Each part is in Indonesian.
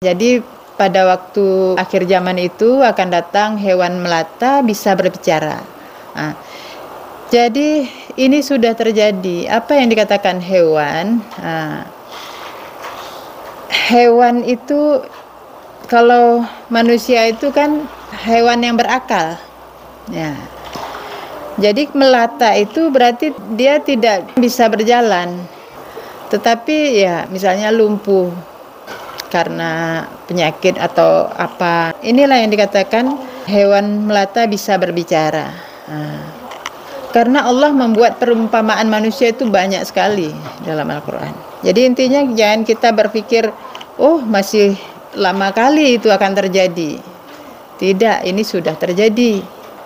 Jadi pada waktu akhir zaman itu akan datang hewan melata bisa berbicara. Nah, jadi ini sudah terjadi. Apa yang dikatakan hewan? Hewan itu, kalau manusia itu kan hewan yang berakal. Ya. Jadi melata itu berarti dia tidak bisa berjalan. Tetapi ya misalnya lumpuh karena penyakit atau apa. Inilah yang dikatakan hewan melata bisa berbicara. Karena Allah membuat perumpamaan manusia itu banyak sekali dalam Al-Quran. Jadi intinya jangan kita berpikir, oh masih lama kali itu akan terjadi. Tidak, ini sudah terjadi.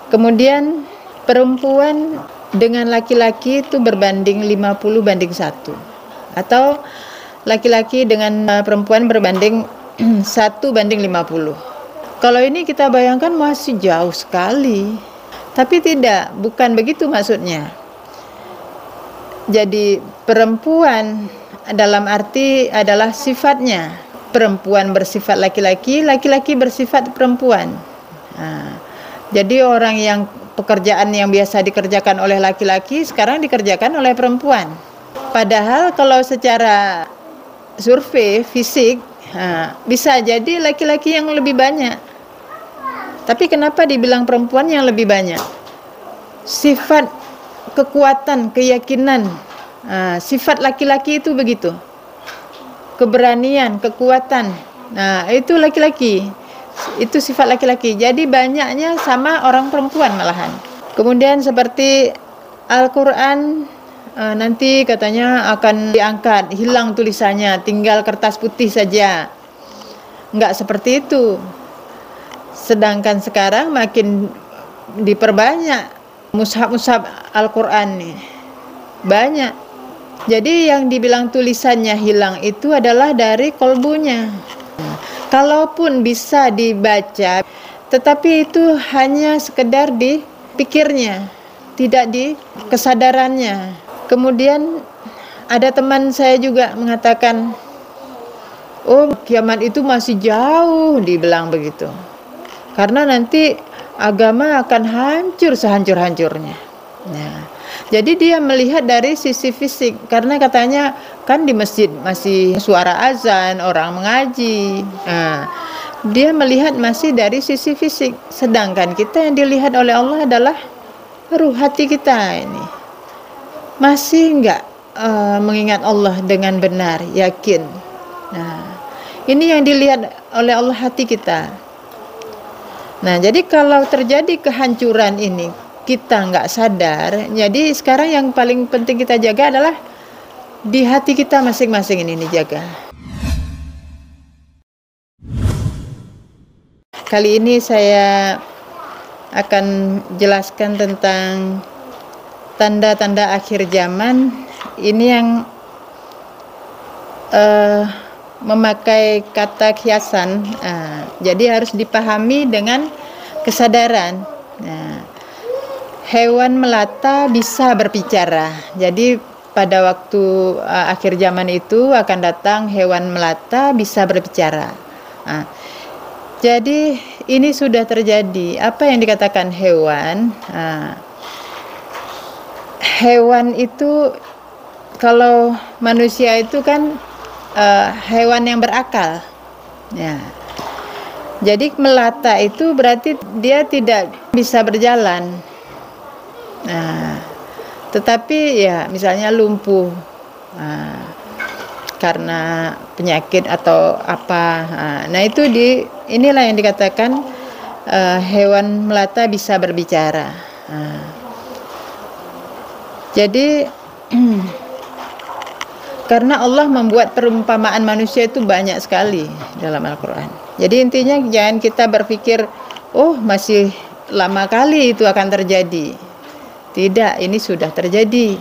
Kemudian perempuan dengan laki-laki itu berbanding 50:1. Atau laki-laki dengan perempuan berbanding 1:50. Kalau ini kita bayangkan masih jauh sekali. Tapi tidak, bukan begitu maksudnya. Jadi perempuan dalam arti adalah sifatnya. Perempuan bersifat laki-laki, laki-laki bersifat perempuan. Jadi orang yang pekerjaan yang biasa dikerjakan oleh laki-laki sekarang dikerjakan oleh perempuan. Padahal kalau secara survei fisik bisa jadi laki-laki yang lebih banyak. Tapi kenapa dibilang perempuan yang lebih banyak? Sifat kekuatan, keyakinan, sifat laki-laki itu begitu. Keberanian, kekuatan. Nah, itu laki-laki. Itu sifat laki-laki. Jadi banyaknya sama orang perempuan malahan. Kemudian seperti Al-Quran nanti katanya akan diangkat, hilang tulisannya, tinggal kertas putih saja. Enggak seperti itu. Sedangkan sekarang makin diperbanyak mushaf-mushaf Al-Quran nih. Banyak. Jadi yang dibilang tulisannya hilang itu adalah dari kolbunya. Kalaupun bisa dibaca, tetapi itu hanya sekedar di pikirnya, tidak di kesadarannya. Kemudian ada teman saya juga mengatakan, oh kiamat itu masih jauh, dibilang begitu. Karena nanti agama akan hancur sehancur-hancurnya. Nah, jadi dia melihat dari sisi fisik, karena katanya kan di masjid masih suara azan, orang mengaji. Dia melihat masih dari sisi fisik, sedangkan kita yang dilihat oleh Allah adalah ruh hati kita ini. Masih enggak mengingat Allah dengan benar, yakin. Nah, ini yang dilihat oleh Allah hati kita. Nah, jadi kalau terjadi kehancuran ini, kita nggak sadar. Jadi sekarang yang paling penting kita jaga adalah di hati kita masing-masing ini dijaga. Kali ini saya akan jelaskan tentang tanda-tanda akhir zaman. Ini yang memakai kata kiasan, jadi harus dipahami dengan kesadaran. Hewan melata bisa berbicara. Jadi pada waktu akhir zaman itu akan datang hewan melata bisa berbicara. Jadi ini sudah terjadi. Apa yang dikatakan hewan? Hewan itu, kalau manusia itu kan hewan yang berakal. Ya. Jadi melata itu berarti dia tidak bisa berjalan. Tetapi ya misalnya lumpuh karena penyakit atau apa. Nah itu inilah yang dikatakan hewan melata bisa berbicara. Jadi karena Allah membuat perumpamaan manusia itu banyak sekali dalam Al-Quran. Jadi intinya jangan kita berpikir, oh masih lama kali itu akan terjadi. Tidak, ini sudah terjadi.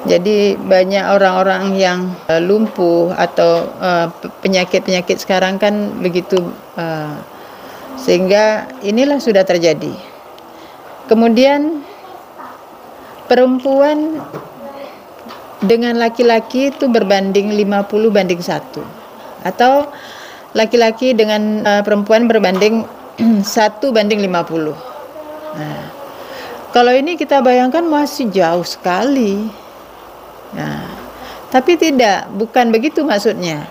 Jadi banyak orang-orang yang lumpuh atau penyakit-penyakit sekarang kan begitu. Sehingga inilah sudah terjadi. Kemudian perempuan dengan laki-laki itu berbanding 50:1. atau laki-laki dengan perempuan berbanding 1:50. Nah, kalau ini kita bayangkan masih jauh sekali. Nah, tapi tidak, bukan begitu maksudnya.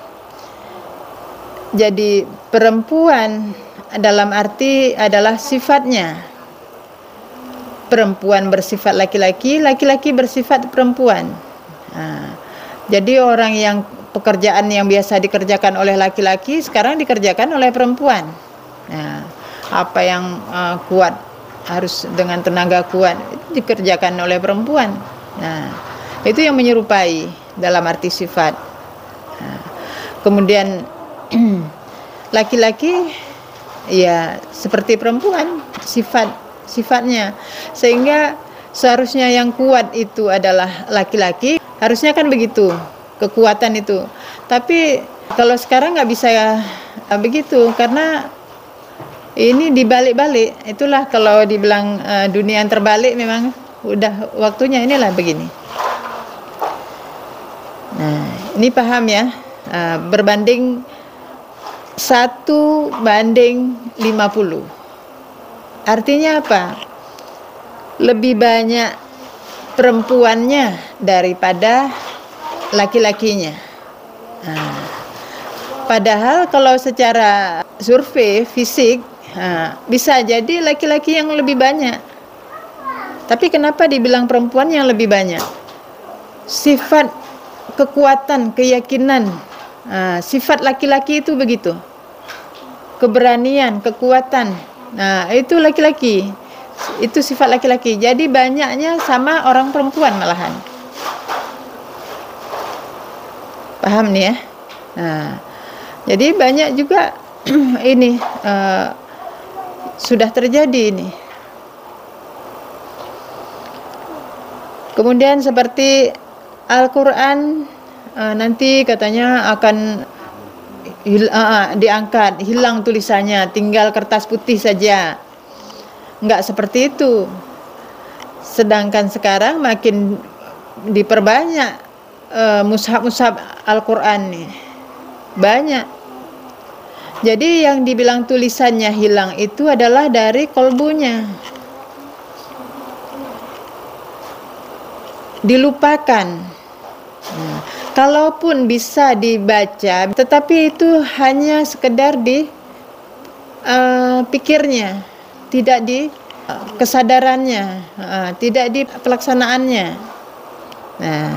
Jadi perempuan dalam arti adalah sifatnya. Perempuan bersifat laki-laki, laki-laki bersifat perempuan. Nah, jadi orang yang pekerjaan yang biasa dikerjakan oleh laki-laki sekarang dikerjakan oleh perempuan. Nah, apa yang kuat harus dengan tenaga kuat itu dikerjakan oleh perempuan. Nah, itu yang menyerupai dalam arti sifat. Nah, kemudian laki-laki ya seperti perempuan sifatnya, sehingga seharusnya yang kuat itu adalah laki-laki, harusnya kan begitu kekuatan itu. Tapi kalau sekarang nggak bisa begitu, karena ini dibalik-balik. Itulah kalau dibilang dunia yang terbalik, memang udah waktunya inilah begini. Nah, ini paham ya, berbanding 1:50. Artinya apa? Lebih banyak perempuannya daripada laki-lakinya. Nah, padahal kalau secara survei fisik, bisa jadi laki-laki yang lebih banyak. Tapi kenapa dibilang perempuan yang lebih banyak? Sifat kekuatan, keyakinan, sifat laki-laki itu begitu. Keberanian, kekuatan. Nah, itu laki-laki. Itu sifat laki-laki. Jadi banyaknya sama orang perempuan malahan. Paham nih ya? Nah, jadi banyak juga ini sudah terjadi ini. Kemudian seperti Al-Quran nanti katanya akan diangkat, hilang tulisannya, tinggal kertas putih saja. Enggak seperti itu. Sedangkan sekarang makin diperbanyak mushaf-mushaf Al-Quran nih. Banyak. Jadi yang dibilang tulisannya hilang itu adalah dari kolbunya. Dilupakan. Kalaupun bisa dibaca, tetapi itu hanya sekedar di pikirnya, tidak di kesadarannya, tidak di pelaksanaannya. Nah,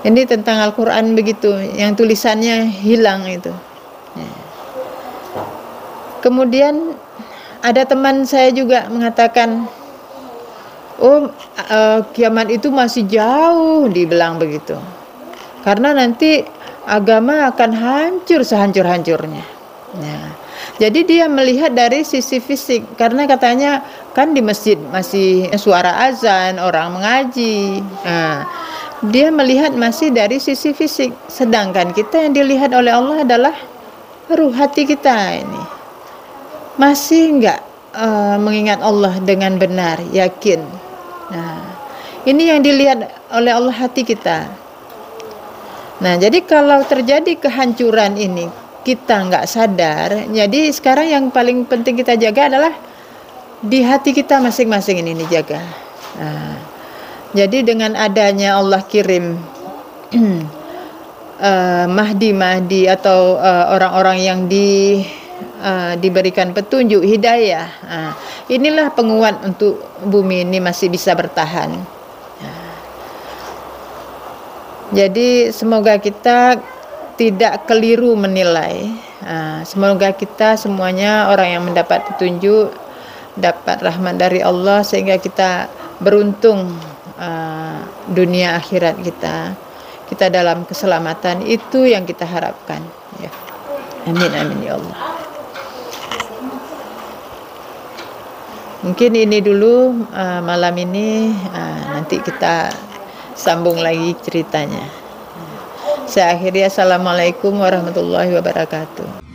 ini tentang Al-Quran begitu, yang tulisannya hilang itu. Kemudian ada teman saya juga mengatakan, kiamat itu masih jauh, dibilang begitu. Karena nanti agama akan hancur sehancur-hancurnya. Nah, jadi dia melihat dari sisi fisik, karena katanya kan di masjid masih suara azan, orang mengaji. Nah, dia melihat masih dari sisi fisik, sedangkan kita yang dilihat oleh Allah adalah ruh hati kita ini. Masih enggak mengingat Allah dengan benar, yakin. Nah, ini yang dilihat oleh Allah hati kita. Nah, jadi kalau terjadi kehancuran ini, kita nggak sadar. Jadi sekarang yang paling penting kita jaga adalah di hati kita masing-masing ini dijaga. Nah, jadi dengan adanya Allah kirim Mahdi atau orang-orang yang diberikan petunjuk hidayah, inilah penguat untuk bumi ini masih bisa bertahan. Jadi semoga kita tidak keliru menilai. Semoga kita semuanya orang yang mendapat petunjuk, dapat rahmat dari Allah, sehingga kita beruntung dunia akhirat kita dalam keselamatan. Itu yang kita harapkan ya. Amin amin ya Allah. Mungkin ini dulu malam ini, nanti kita sambung lagi ceritanya. Saya akhiri, assalamualaikum warahmatullahi wabarakatuh.